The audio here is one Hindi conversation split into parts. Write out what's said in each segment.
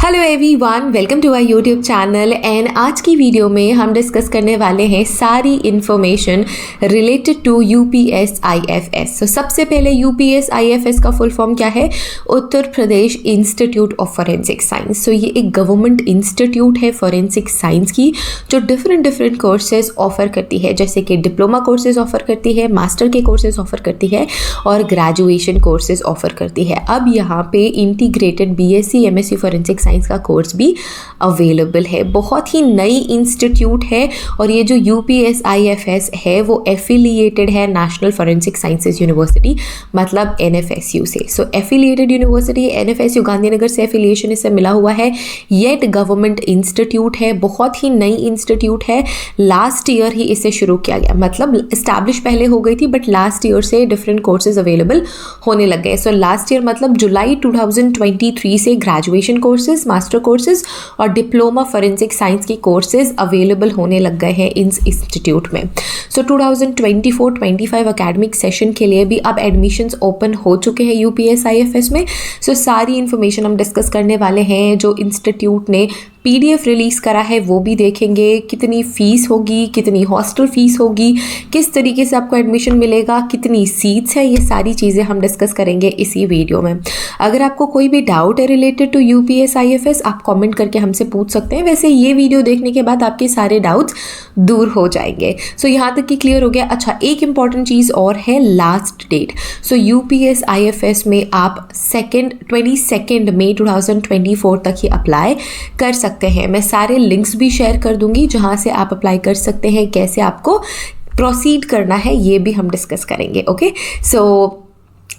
Hello everyone, welcome to our YouTube channel. And आज की वीडियो में हम डिस्कस करने वाले हैं सारी इन्फॉर्मेशन रिलेटेड टू यूपीएसआईएफएस। तो सबसे पहले यूपीएसआईएफएस का फुल फॉर्म क्या है? उत्तर प्रदेश इंस्टीट्यूट ऑफ फॉरेंसिक साइंस। तो ये एक गवर्नमेंट इंस्टीट्यूट है फॉरेंसिक साइंस की, जो डिफरेंट कोर्सेज ऑफर करती है, जैसे कि डिप्लोमा कोर्सेज ऑफर करती है, मास्टर के कोर्सेज ऑफर करती है और ग्रेजुएशन कोर्सेज ऑफर करती है। अब यहाँ पे integrated BSc MSc forensic science का कोर्स भी अवेलेबल है। बहुत ही नई इंस्टीट्यूट है और ये जो यूपीएसआईएफएस है वो एफिलिएटेड है नेशनल फॉरेंसिक साइंसेज यूनिवर्सिटी, मतलब एनएफएसयू से। सो एफिलिएटेड यूनिवर्सिटी एनएफएसयू, गांधीनगर से एफिलिएशन इससे मिला हुआ है। येट गवर्नमेंट इंस्टीट्यूट है, बहुत ही नई इंस्टीट्यूट है। लास्ट ईयर ही इसे शुरू किया गया, मतलब इस्टेब्लिश पहले हो गई थी बट लास्ट ईयर से डिफरेंट कोर्सेज अवेलेबल होने लग गए। सो लास्ट ईयर मतलब जुलाई 2023 से ग्रेजुएशन कोर्सेज, मास्टर कोर्सेज और डिप्लोमा फॉरेंसिक साइंस की कोर्सेज अवेलेबल होने लग गए हैं इन इंस्टीट्यूट में। सो 2024-25 एकेडमिक सेशन के लिए भी अब एडमिशन्स ओपन हो चुके हैं यूपीएसआईएफएस में। सो सारी इन्फॉर्मेशन हम डिस्कस करने वाले हैं। जो इंस्टीट्यूट ने पीडीएफ रिलीज़ करा है वो भी देखेंगे, कितनी फ़ीस होगी, कितनी हॉस्टल फ़ीस होगी, किस तरीके से आपको एडमिशन मिलेगा, कितनी सीट्स है, ये सारी चीज़ें हम डिस्कस करेंगे इसी वीडियो में। अगर आपको कोई भी डाउट है रिलेटेड टू यूपीएसआईएफएस, आप कमेंट करके हमसे पूछ सकते हैं। वैसे ये वीडियो देखने के बाद आपके सारे डाउट्स दूर हो जाएंगे। सो यहाँ तक कि क्लियर हो गया। अच्छा, एक इंपॉर्टेंट चीज़ और है, लास्ट डेट। सो यूपीएसआईएफएस में आप 22 मई 2024 तक ही अप्लाई कर सकते हैं। मैं सारे लिंक्स भी शेयर कर दूंगी जहां से आप अप्लाई कर सकते हैं। कैसे आपको प्रोसीड करना है ये भी हम डिस्कस करेंगे। ओके, सो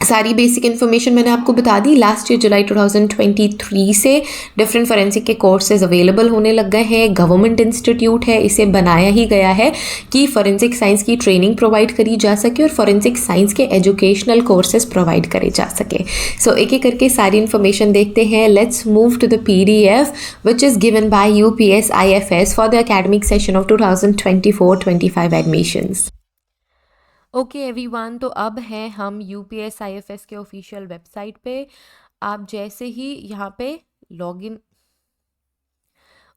सारी बेसिक इन्फॉर्मेशन मैंने आपको बता दी। लास्ट ईयर जुलाई 2023 से डिफरेंट फॉरेंसिक के कोर्सेज अवेलेबल होने लग गए हैं। गवर्नमेंट इंस्टीट्यूट है, इसे बनाया ही गया है कि फॉरेंसिक साइंस की ट्रेनिंग प्रोवाइड करी जा सके और फॉरेंसिक साइंस के एजुकेशनल कोर्सेज प्रोवाइड करे जा सके। सो एक एक करके सारी इन्फॉर्मेशन देखते हैं। Let's move to the PDF which is given by UPSIFS for the academic session of 2024-25 admissions. Okay everyone, तो अब हैं हम यूपीएसआईएफएस के ऑफिशियल वेबसाइट पे। आप जैसे ही यहाँ पे लॉगिन,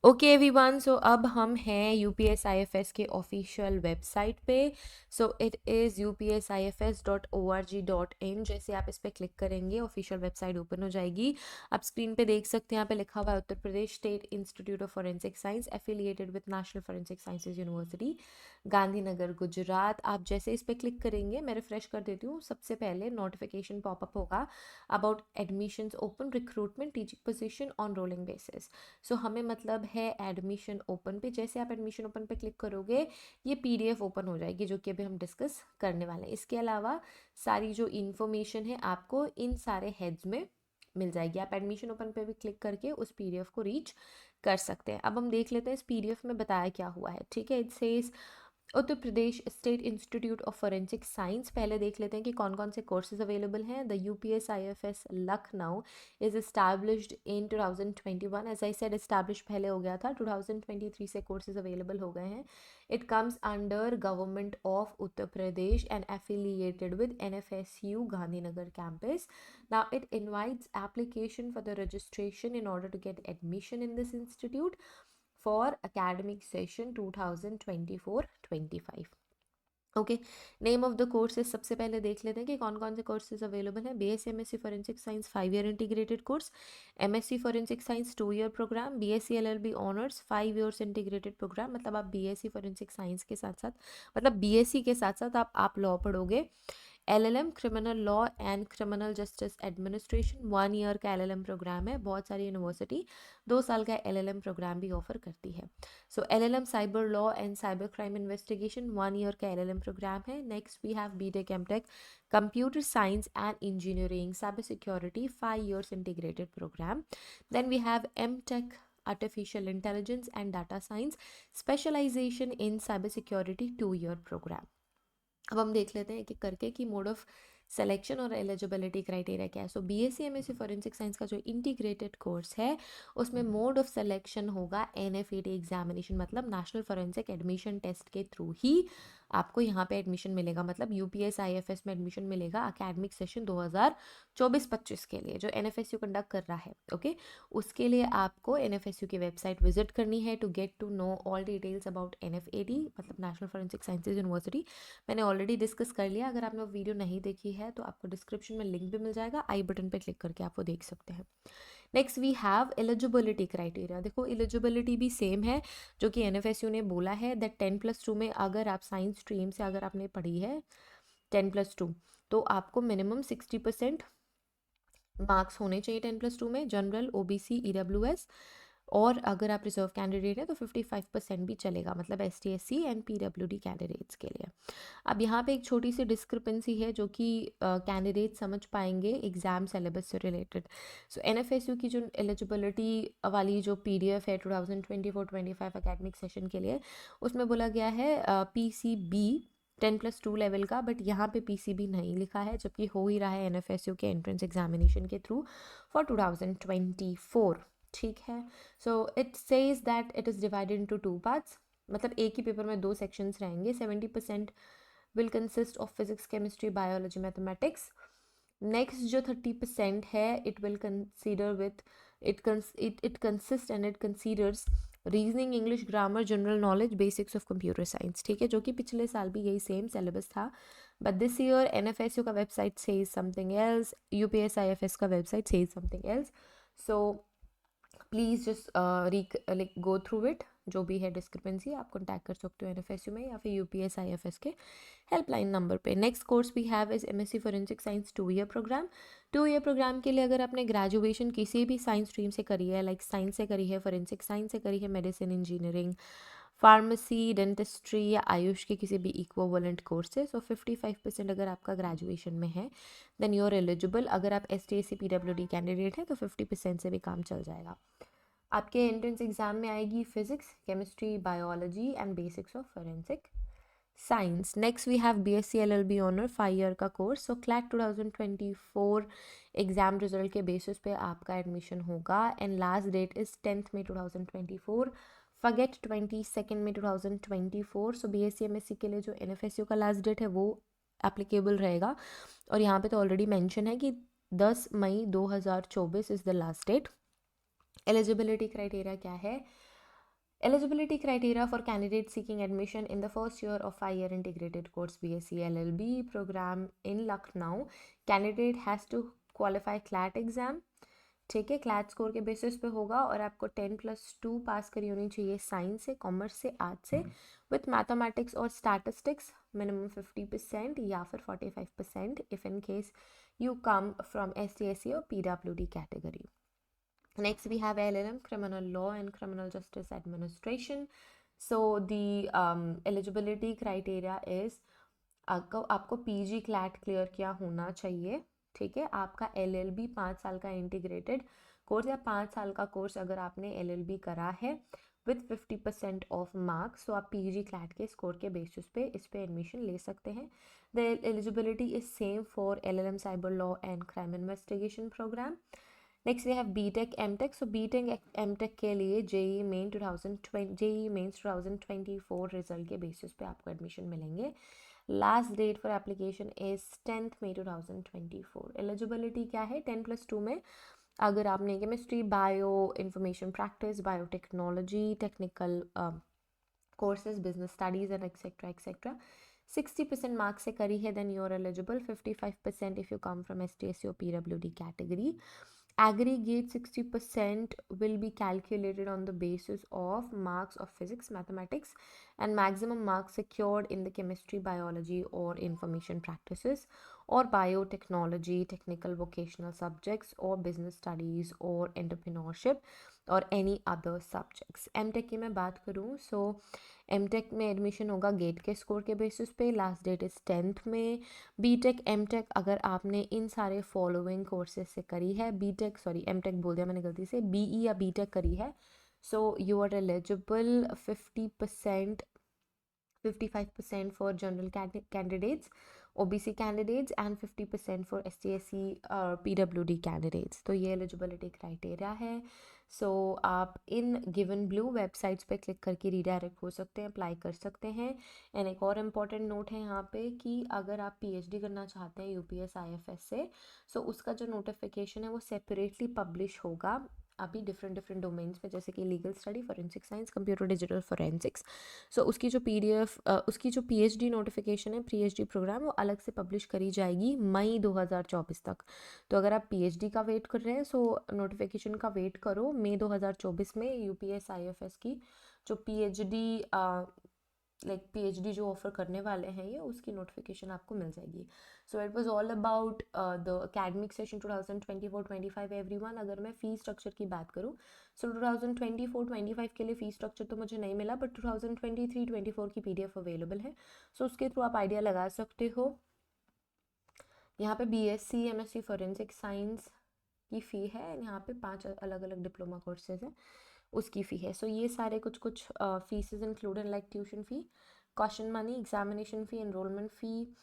ओके एवरीवन, सो अब हम हैं यूपीएसआईएफएस के ऑफिशियल वेबसाइट पे। So it is upsifs.org.in। जैसे आप इस पर क्लिक करेंगे ऑफिशियल वेबसाइट ओपन हो जाएगी। आप स्क्रीन पे देख सकते हैं, यहाँ पे लिखा हुआ है Uttar Pradesh State Institute of Forensic Science affiliated with National Forensic Sciences University, Gandhinagar, Gujarat. आप जैसे इस पर क्लिक करेंगे, मैं रिफ्रेश कर देती हूँ, सबसे पहले नोटिफिकेशन पॉपअप होगा about admissions open recruitment teaching position on rolling basis. So हमें मतलब है एडमिशन ओपन पे। जैसे आप एडमिशन ओपन पे क्लिक करोगे ये पीडीएफ ओपन हो जाएगी, जो कि अभी हम डिस्कस करने वाले हैं। इसके अलावा सारी जो इन्फॉर्मेशन है आपको इन सारे हेड्स में मिल जाएगी। आप एडमिशन ओपन पे भी क्लिक करके उस पीडीएफ को रीच कर सकते हैं। अब हम देख लेते हैं इस पीडीएफ में बताया क्या हुआ है। ठीक है, it says Uttar Pradesh State Institute of Forensic Science. पहले देख लेते हैं कि कौन कौन से कोर्सेज अवेलेबल हैं। The UPSIFS Lucknow is established in 2021। As I said, establish पहले हो गया था, 2023 से कोर्सेज अवेलेबल हो गए हैं। It comes under government of Uttar Pradesh and affiliated with NFSU Gandhinagar campus. Now it invites application for the registration in order to get admission in this institute for academic session 2024-25। Okay, name of the courses सबसे पहले देख लेते हैं कि कौन कौन से कोर्सेज अवेलेबल हैं। BSc MSc forensic science 5 year integrated course, MSc forensic science 2 year program, BSc LLB honours 5 years integrated program. मतलब आप बीएससी फॉरेंसिक साइंस के साथ साथ, मतलब बीएससी के साथ साथ आप लॉ पढ़ोगे। LLM criminal law and criminal justice administration 1 year का एलएलएम प्रोग्राम है। बहुत सारी यूनिवर्सिटी 2 साल का एलएलएम प्रोग्राम भी ऑफर करती है। So LLM cyber law and cyber crime investigation 1 year का एलएलएम प्रोग्राम है। Next we have BTech MTech computer science and engineering cyber security 5 years integrated program. Then we have MTech artificial intelligence and data science specialization in cyber security 2 year program. अब हम देख लेते हैं एक एक करके कि मोड ऑफ सिलेक्शन और एलिजिबिलिटी क्राइटेरिया क्या है। So BSc MSc forensic science का जो इंटीग्रेटेड कोर्स है उसमें मोड ऑफ सिलेक्शन होगा एनएफएटी एग्जामिनेशन, मतलब नेशनल फॉरेंसिक एडमिशन टेस्ट के थ्रू ही आपको यहाँ पे एडमिशन मिलेगा, मतलब यूपीएस आईएफएस में एडमिशन मिलेगा अकेडमिक सेशन 2024-25 के लिए जो एनएफएसयू कंडक्ट कर रहा है। ओके, उसके लिए आपको एनएफएसयू की वेबसाइट विजिट करनी है to get to know all details about NFAD, मतलब नेशनल फॉरेंसिक साइंसेज यूनिवर्सिटी। मैंने ऑलरेडी डिस्कस कर लिया, अगर आपने वो वीडियो नहीं देखी है तो आपको डिस्क्रिप्शन में लिंक भी मिल जाएगा, आई बटन पर क्लिक करके आप वो देख सकते हैं। Next we have eligibility criteria. देखो एलिजिबिलिटी भी सेम है जो कि एनएफएसयू ने बोला है दैट 10+2 में अगर आप साइंस स्ट्रीम से अगर आपने पढ़ी है 10+2 तो आपको मिनिमम 60% मार्क्स होने चाहिए 10+2 में, जनरल, ओबीसी, ईडब्ल्यूएस, और अगर आप रिजर्व कैंडिडेट हैं तो 55% भी चलेगा, मतलब ST SC and PWD candidates के लिए। अब यहाँ पे एक छोटी सी डिस्क्रिपेंसी है जो कि कैंडिडेट समझ पाएंगे एग्जाम सिलेबस से रिलेटेड। सो एनएफएसयू की जो एलिजिबिलिटी वाली जो पीडीएफ है 2024-25 एकेडमिक सेशन के लिए, उसमें बोला गया है पीसीबी 10+2 लेवल का, बट यहाँ पे पीसीबी नहीं लिखा है, जबकि हो ही रहा है एनएफएसयू के एंट्रेंस एग्जामिनेशन के थ्रू फॉर 2024। ठीक है, so it says that it is divided into 2 parts, मतलब एक ही पेपर में 2 सेक्शंस रहेंगे। 70% will consist of physics, chemistry, biology, mathematics. Next जो 30% है it will consider with it consist and it considers reasoning, English, grammar, general knowledge, basics of computer science. ठीक है, जो कि पिछले साल भी यही सेम सिलेबस था, बट दिस ईयर एनएफएसयू का वेबसाइट सेज समथिंग एल्स, यूपीएसआईएफएस का website says something else. So please just go through it, जो भी है डिस्क्रिपेंसी आप कॉन्टैक्ट कर सकते हो एनएफएसयू में या फिर यूपीएसआईएफएस के हेल्पलाइन नंबर पे। Next course we have is MSc forensic science 2 year program. 2 year program के लिए अगर आपने ग्रेजुएशन किसी भी साइंस स्ट्रीम से करी है, लाइक साइंस से करी है, फॉरेंसिक साइंस से करी है, मेडिसिन, इंजीनियरिंग, फार्मेसी, डेंटिस्ट्री या आयुष के किसी भी इक्विवेलेंट कोर्सेज, और 55% अगर आपका ग्रेजुएशन में है देन यू आर एलिजिबल। अगर आप एसटी एससी पीडब्ल्यूडी कैंडिडेट हैं तो 50% से भी काम चल जाएगा। आपके एंट्रेंस एग्जाम में आएगी physics, chemistry, biology and basics of forensic science. Next we have BSc LLB honour 5 year का course. So CLAT 2024 exam result के बेसिस पे आपका एडमिशन होगा and last date is 10th May 2024, forget 22nd May 2024। So BSc MSc के लिए जो एनएफएसयू का लास्ट डेट है वो एप्लीकेबल रहेगा, और यहाँ पे तो ऑलरेडी मेंशन है कि 10 मई 2024 is the last date. Eligibility criteria क्या है? Eligibility criteria for candidates seeking admission in the first year of 5-year integrated course BSc LLB program in Lucknow. Candidate has to qualify CLAT exam. ठीक है, क्लैट स्कोर के बेसिस पे होगा, और आपको 10+2 पास करी होनी चाहिए साइंस से, कॉमर्स से, आर्ट्स से, विथ मैथमेटिक्स और स्टैटिस्टिक्स मिनिमम 50% या फिर 45% if in case you come from ST/SC और PWD category. Next, we have LLM, Criminal Law and Criminal Justice Administration. So the eligibility criteria is आपको PG CLAT क्लियर किया होना चाहिए। ठीक है, आपका LLB 5 साल का इंटीग्रेटेड कोर्स या 5 साल का कोर्स अगर आपने LLB करा है विथ 50% ऑफ मार्क्स, तो आप PG CLAT के स्कोर के बेसिस पे इस पे एडमिशन ले सकते हैं। The eligibility is same for LLM cyber law and crime investigation program. Next we have BTech MTech. So BTech MTech के लिए जेई मेंस 2024 रिजल्ट के बेसिस पे आपको एडमिशन मिलेंगे। Last date for application is 10th May 2024। Eligibility क्या है? 10+2 में अगर आपने chemistry, bio information practice, biotechnology, technical courses, business studies and etcetera 60% marks से करी है then you are eligible. 55% if you come from ST/SC or PWD category. Aggregate 60% will be calculated on the basis of marks of physics, mathematics, and maximum marks secured in the chemistry, biology, or information practices, or biotechnology, technical vocational subjects, or business studies, or entrepreneurship, or any other subjects. MTech की मैं बात करूँ, so MTech में एडमिशन होगा गेट के स्कोर के बेसिस पे। लास्ट डेट इज 10th में। बीटेक एमटेक अगर आपने इन सारे फॉलोइंग कोर्सेज से करी है, एमटेक बोल दिया मैंने गलती से, BE या बीटेक करी है, so you are eligible 55% for general candidates, OBC candidates and 50% for ST/SC PWD candidates। तो ये एलिजिबिलिटी क्राइटेरिया है। सो आप इन गिवन ब्लू वेबसाइट्स पे क्लिक करके रीडायरेक्ट हो सकते हैं, अप्लाई कर सकते हैं। एंड एक और इम्पॉर्टेंट नोट है यहाँ पे कि अगर आप पीएचडी करना चाहते हैं यूपीएस आईएफएस से, सो उसका जो नोटिफिकेशन है वो सेपरेटली पब्लिश होगा अभी डिफरेंट डोमेन्स में, जैसे कि legal study, forensic science, computer digital forensics. So उसकी जो पीडीएफ उसकी जो पीएचडी नोटिफिकेशन है, पीएचडी प्रोग्राम, वो अलग से पब्लिश करी जाएगी मई 2024 तक। तो अगर आप पीएचडी का वेट कर रहे हैं, सो नोटिफिकेशन का वेट करो। मई 2024 में यूपीएस आईएफएस की जो पीएचडी जो ऑफर करने वाले हैं ये, उसकी नोटिफिकेशन आपको मिल जाएगी। So it was all about the academic session 2024-25 everyone. अगर मैं फ़ी स्ट्रक्चर की बात करूँ, सो 2024-25 के लिए फ़ी स्ट्रक्चर तो मुझे नहीं मिला, बट 2023-24 की पीडीएफ अवेलेबल है। सो उसके थ्रू आप आइडिया लगा सकते हो। यहाँ पे बीएससी एमएससी फॉरेंसिक साइंस की फ़ी है, यहाँ पे 5 अलग अलग डिप्लोमा कोर्सेज हैं, उसकी फ़ी है। सो ये सारे कुछ faeces included like tuition fee, caution money, examination fee, enrolment fee,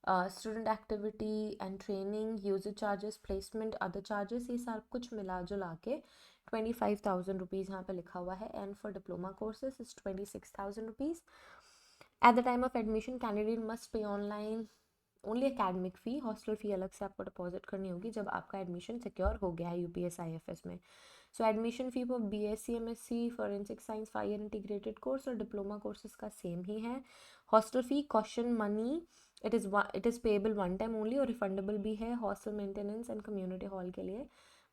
student activity and training, user charges, placement, other charges, ये सब कुछ मिला जुला के 25,000 रुपीज़ यहाँ पे लिखा हुआ है। And for diploma courses is 26,000 rupees. At the time of admission candidate must pay online only academic fee, hostel fee अलग से आपको डिपॉजिट करनी होगी जब आपका एडमिशन सिक्योर हो गया है यूपीएस आईएफएस में। So admission fee for BSc MSc forensic science 5 year integrated course और डिप्लोमा कोर्सेज का सेम ही है। Hostel fee, caution money, it is payable one time only और रिफंडेबल भी है। Hostel maintenance and community hall के लिए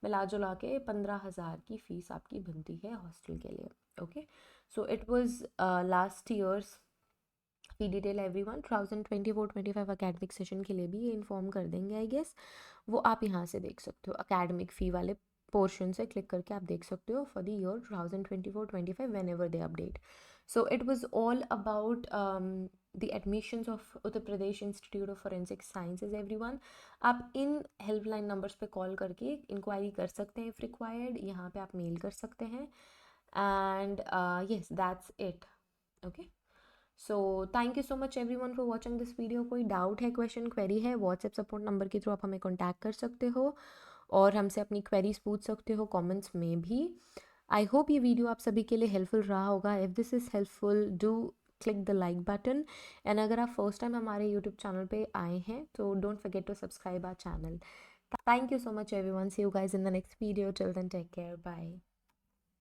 मिला जुला के 15,000 की फ़ीस आपकी बनती है हॉस्टल के लिए। Okay, so it was last years fee detail everyone. 2024-25 academic session के लिए भी ये इन्फॉर्म कर देंगे आई गेस, वो आप यहाँ से देख सकते हो। अकेडमिक फ़ी वाले पोर्शन से क्लिक करके आप देख सकते हो for the year 2024-25 when ever they update. So it was all about the admissions of Uttar Pradesh institute of forensic sciences everyone. आप इन हेल्पलाइन नंबर्स पे कॉल करके इंक्वायरी कर सकते हैं इफ़ रिक्वायर्ड, यहाँ पे आप मेल कर सकते हैं। And yes, that's it. Okay, so thank you so much everyone for watching this video. कोई डाउट है, क्वेश्चन, क्वेरी है, व्हाट्सएप सपोर्ट नंबर के थ्रू आप हमें कॉन्टैक्ट कर सकते हो और हमसे अपनी क्वेरीज पूछ सकते हो कमेंट्स में भी। आई होप ये वीडियो आप सभी के लिए हेल्पफुल रहा होगा। If this is helpful, do click the like button. And अगर आप फर्स्ट टाइम हमारे यूट्यूब चैनल पे आए हैं तो don't forget to subscribe our channel. Thank you so much everyone, see you guys in the next video. Till then take care, bye.